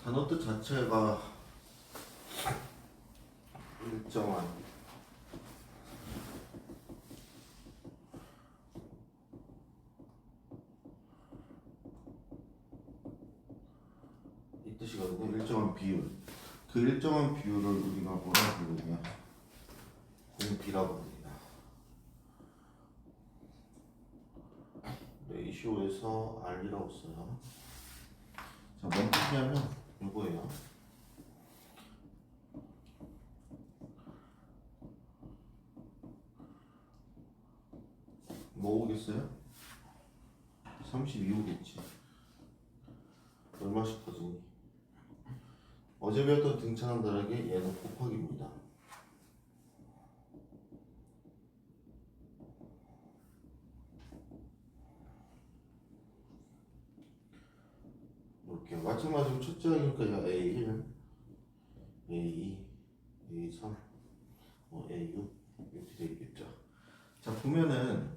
단어 뜻 자체가 일정한 이 뜻이거든요. 일정한 비율. 그 일정한 비율을 우리가 뭐라 부르냐? 공비라고 합니다. 레이시오에서 R이라고 써요. 자, 뭔 뜻이냐면 이거예요. 뭐 오겠어요? 32 오겠지. 얼마씩 퍼지니? 어제 배웠던 등차랑 다르게 얘는 곱하기입니다. 이렇게 마찬가지로 첫째 항이니까 A1, A2, A3, A6 이렇게 되겠죠. 자, 보면은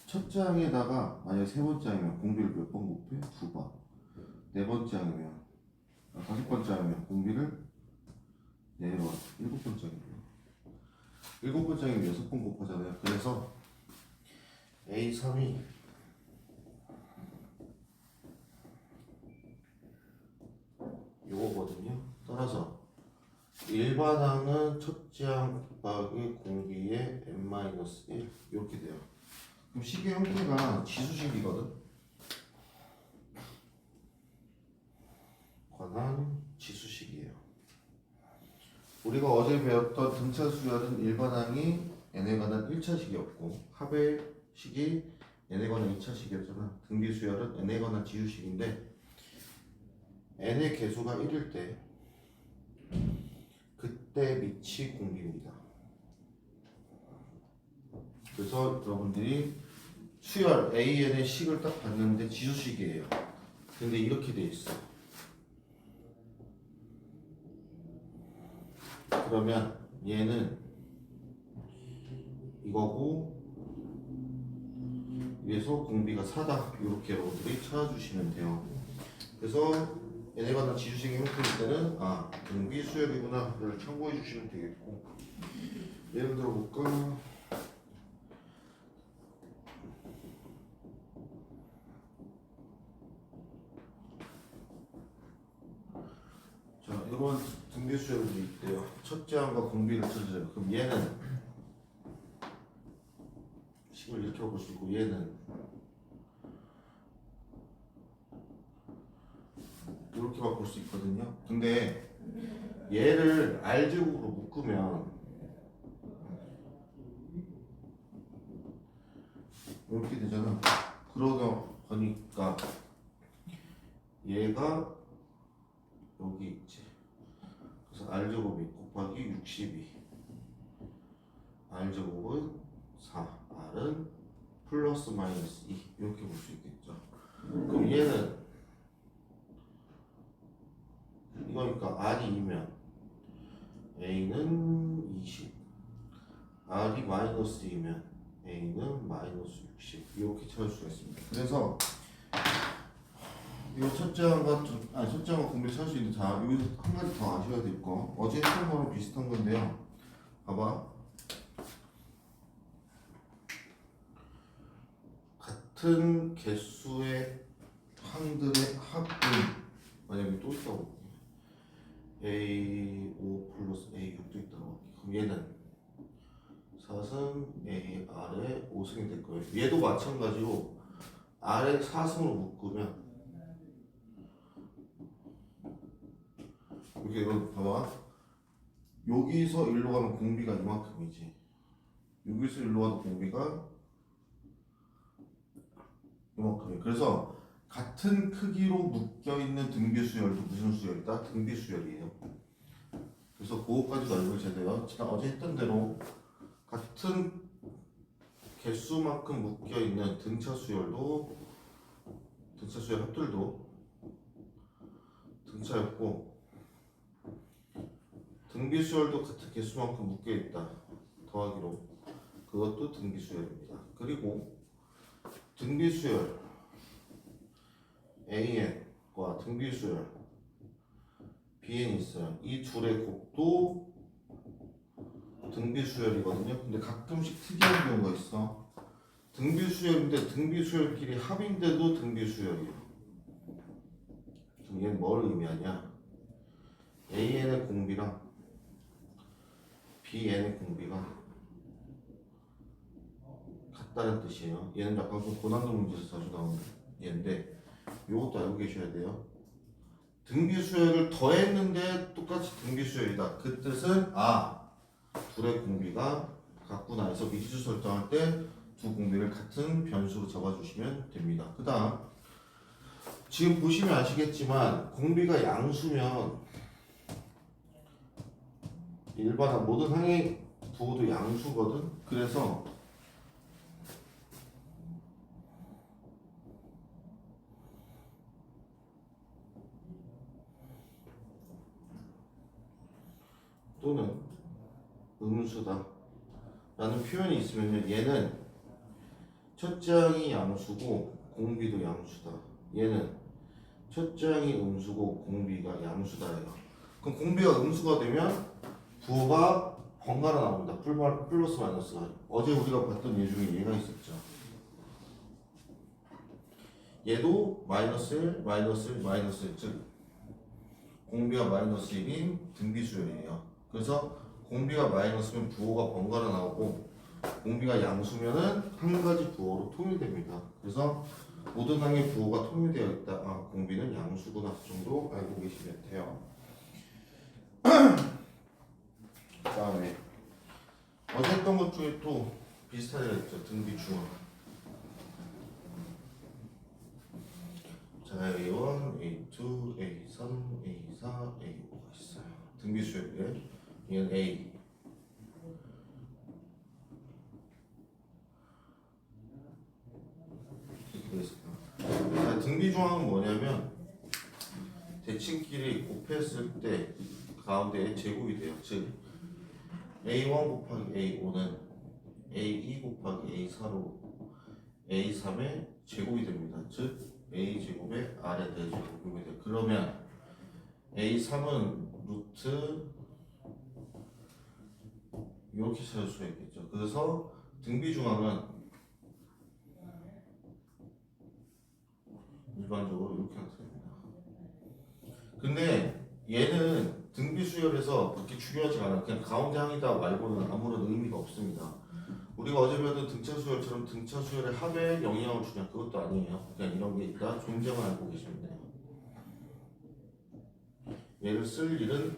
첫째 항에다가 만약에 세 번째 항이면 공비를 몇 번 곱해? 2번. 네 번째 항이면 다섯 번째 항이면 공비를 내려와. 일곱 번째 항이면 일곱 번째 항이면 6번 곱하잖아요. 그래서 A3이 요거거든요. 따라서 일반항은 첫째 항 곱하기 공비의 n-1 이렇게 돼요. 그럼 식의 형태가 지수식이거든. 관한 지수식이에요. 우리가 어제 배웠던 등차 수열은 일반항이 n에 관한 1차식이었고 합의 식이 n에 관한 2차식이었잖아. 등비 수열은 n에 관한 지수식인데 n의 개수가 1일 때 그때 밑이 공비입니다. 그래서 여러분들이 수열 AN의 식을 딱 봤는데 지수식이에요. 근데 이렇게 돼 있어. 그러면 얘는 이거고 위에서 공비가 4다 이렇게 여러분들이 찾아주시면 돼요. 그래서 얘네 관한 지수식의 형태일 때는 등비 수열이구나를 참고해 주시면 되겠고, 예를 들어 볼까? 자, 이런 등비 수열이 있대요. 첫째 항과 공비를 찾으세요. 그럼 얘는 식을 이렇게 바꿀 수 있고 얘는 이렇게 바꿀 수 있거든요. 근데 얘를 R제곱으로 묶으면 이렇게 되잖아. 그러다 보니까 얘가 여기 있지. 그래서 R제곱이 곱하기 62. R제곱은 4, R은 플러스 마이너스 2 이렇게 볼 수 있겠죠. 그럼 얘는 이거니까 R이 2면 A는 20, R이 마이너스 2면 A는 마이너스 60 이렇게 찾을 수가 있습니다. 그래서 이 첫째 항과 공비를 찾을 수 있는데, 자, 여기서 한 가지 더 아셔야 될 거. 어제 했던 거랑 비슷한 건데요. 봐봐. 같은 개수의 항들의 합은 만약에 또 있다고 A5 플러스 A6도 있다고. 그럼 얘는 4승 AR의 5승이 될 거예요. 얘도 마찬가지로 R의 4승으로 묶으면 이렇게 여러분 봐봐. 여기서 일로 가면 공비가 이만큼이지. 여기서 일로 가도 공비가 이만큼이에요. 그래서 같은 크기로 묶여있는 등비 수열도 무슨 수열이다? 등비 수열이에요. 그래서 그거까지도 알고 계셔야 돼요. 지난 어제 했던 대로 같은 개수만큼 묶여있는 등차 수열 합들도 등차였고, 등비 수열도 같은 개수만큼 묶여있다 더하기로 그것도 등비 수열입니다. 그리고 등비 수열 AN과 등비 수열 bn이 있어요. 이 둘의 곱도 등비수열이거든요. 근데 가끔씩 특이한 경우가 있어. 등비수열인데 등비수열끼리 합인데도 등비수열이에요. 그럼 얘는 뭘 의미하냐? AN의 공비랑 BN의 공비가 같다는 뜻이에요. 얘는 약간 좀 고난도 문제에서 자주 나오는 얘인데 이것도 알고 계셔야 돼요. 등비수열을 더했는데 똑같이 등비수열이다. 그 뜻은 둘의 공비가 같구나 해서 미지수 설정할 때 두 공비를 같은 변수로 잡아주시면 됩니다. 그 다음 지금 보시면 아시겠지만 공비가 양수면 일반한 모든 항의 부호도 양수거든. 그래서 또는 음수다 라는 표현이 있으면 얘는 첫째 항이 양수고 공비도 양수다. 얘는 첫째 항이 음수고 공비가 양수다예요. 그럼 공비가 음수가 되면 부호가 번갈아 나옵니다. 플러스 마이너스가. 어제 우리가 봤던 예 중에 얘가 있었죠. 얘도 마이너스 1, 마이너스 1, 마이너스 1, 즉 공비가 마이너스 1인 등비수열이에요. 그래서 공비가 마이너스면 부호가 번갈아 나오고 공비가 양수면은 한 가지 부호로 통일됩니다. 그래서 모든 항의 부호가 통일되어 있다. 공비는 양수구나 정도 알고 계시면 돼요. 그 다음에 어제 했던 것 중에 또 비슷한 애가 있죠. 등비중앙. 자, A1, A2, A3, A4, A5가 있어요. 등비수열이에요. 얘는 A. 자, 등비중앙은 뭐냐면 대칭끼리 곱했을 때 가운데에 제곱이 돼요. 즉 A1 곱하기 A5는 A2 곱하기 A4로 A3의 제곱이 됩니다. 즉 A제곱의 아래 대제곱이 돼요. 그러면 A3은 루트 이렇게 찾을 수 있겠죠. 그래서 등비중앙은 일반적으로 이렇게 나타납니다. 근데 얘는 등비수열에서 그렇게 중요하지 않아요. 그냥 가운데 항이다 말고는 아무런 의미가 없습니다. 우리가 어제 배웠던 등차수열처럼 등차수열의 합에 영향을 주냐 그것도 아니에요. 그냥 이런 게 있다 존재만 알고 계시면 돼요. 얘를 쓸 일은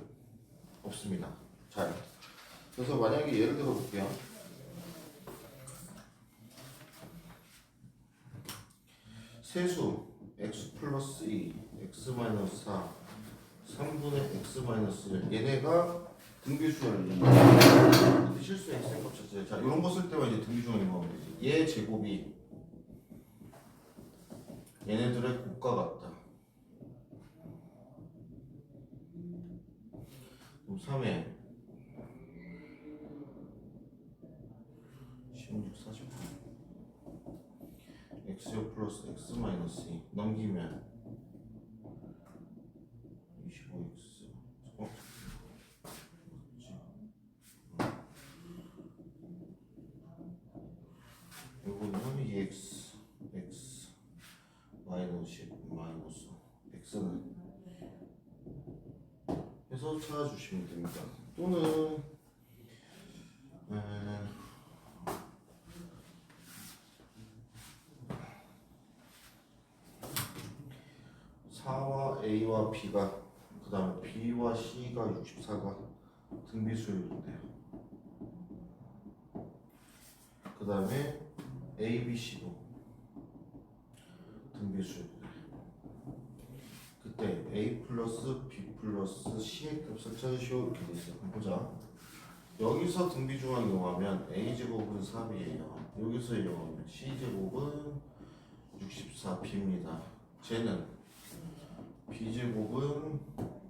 없습니다. 잘. 그래서 만약에 예를 들어 볼게요. 세수 x 플러스 2, x 마이너스 4, 3분의 x 마이너스 1 얘네가 등비수열이에요. 실수 x의 값 찾아요. 자, 이런 거 쓸 때만 이제 등비수열이 나오면 되지. 얘 제곱이 얘네들의 곱과 같다. 그럼 3에 16, 48 x제곱 플러스 x 마이너스 2 넘기면 25x 요거는 2x x 마이너스 10 마이너스 x는 해서 찾아주시면 됩니다. 또는 4와 A와 B가 그 다음에 B와 C가 64가 등비수열인데요. 그 다음에 A, B, C도 등비수열이에요. 그때 A 플러스 B 플러스 C의 값을 찾으시오 이렇게 돼 있어요. 한번 보자. 여기서 등비중앙 이용하면 A제곱은 3이에요. 여기서 이용하면 C제곱은 64B입니다. 쟤는 B제곱은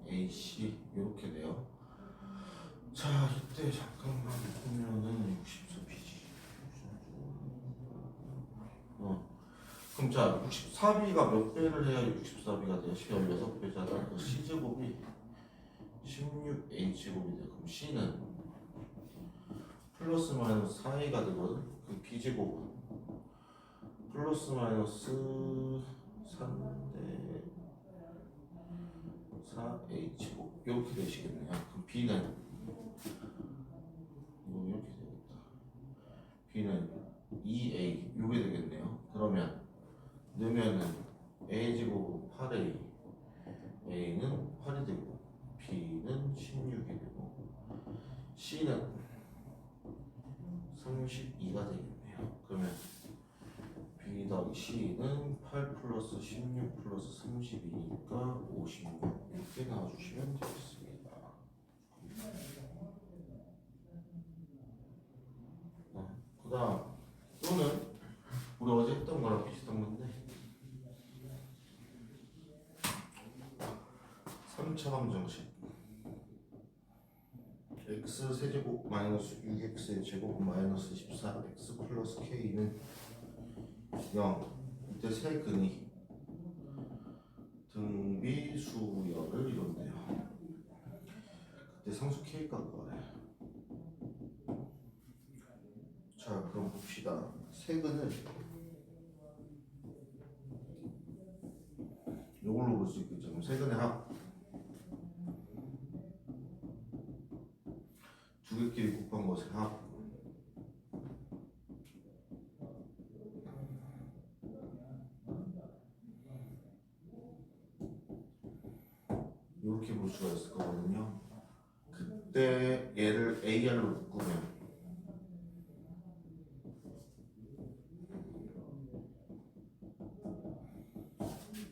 AC 이렇게 돼요. 자, 이때 잠깐만 보면은 64B지. 그럼 자, 64B가 몇 배를 해야 64B가 돼요? 16배잖아. 그 C제곱이 16a 제곱이 돼. 그럼 c는 플러스 마이너스 4a가 되거든. 그 b 제곱은 플러스 마이너스 3대 4a 제곱 이렇게 되시겠네요. 그럼 b는 이렇게 되겠다. b는 2a 요게 되겠네요. 그러면 넣으면은 a 제곱은 8a, a는 8이 되고 b는 16이 되고 c는 32가 되겠네요. 그러면 b 더하기 c는 8 플러스 16 플러스 32니까 56 이렇게 나와주시면 되겠습니다. 그 다음 또는 우리 어제 했던 거랑 비슷한 건데 3차 방정식 x 세제곱 마이너스 6x의 제곱 마이너스 14x 플러스 k는 0. 이때 세 근이 등비 수열을 이룬대요. 그때 상수 k 값 구하래. 자 그럼 봅시다. 세 근을 이걸로 볼 수 있겠죠. 그럼 세 근의 합 두 개끼리 곱한 것의 합 이렇게 볼 수가 있을 거거든요. 그때 얘를 AR로 묶으면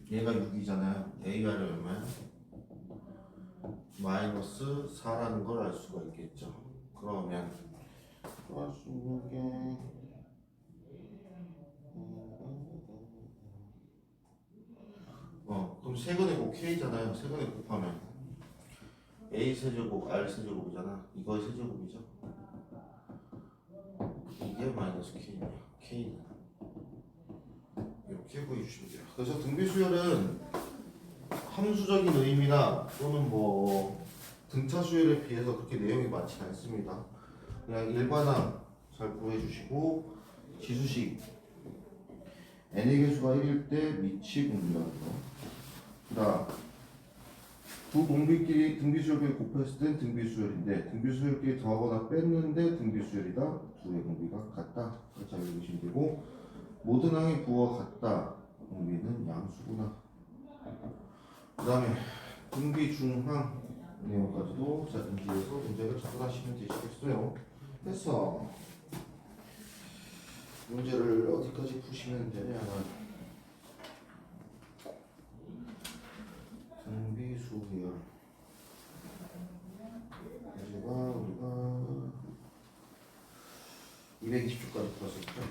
얘가 6이잖아요. AR이 얼마야? 마이너스 4라는 걸 알 수가 있겠죠. 그러면 알 수 있는 게 그럼 세근의 곱 K잖아요. 세근의 곱하면 A 세제곱, R 세제곱이잖아. 이거의 세제곱이죠. 이게 마이너스 K입니다. K는 이렇게 구해주시면 돼요. 그래서 등비수열은 함수적인 의미나 또는 뭐 등차 수열에 비해서 그렇게 내용이 많지 않습니다. 그냥 일반항 잘 구해주시고 지수식 n의 개수가 1일 때 밑이 공비라는 거. 그 다음 두 공비끼리 등비수열끼리 곱했을 땐 등비수열인데 등비수열끼리 더하거나 뺐는데 등비수열이다. 두 의 공비가 같다. 잘 읽으시면 되고 모든 항의 부호가 같다. 공비는 양수구나. 그 다음에 등비 중항 내용까지도 자 인지해서 문제를 접근하시면 되시겠어요. 됐어. 문제를 어디까지 푸시면 되냐? 등비수열 문제가 우리가 220쪽까지 풀었었죠.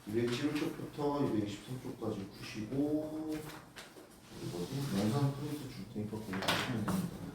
211쪽부터 223쪽까지 푸시고 이거는 영상 프린트 줄 테니까 그거 보시면 됩니다.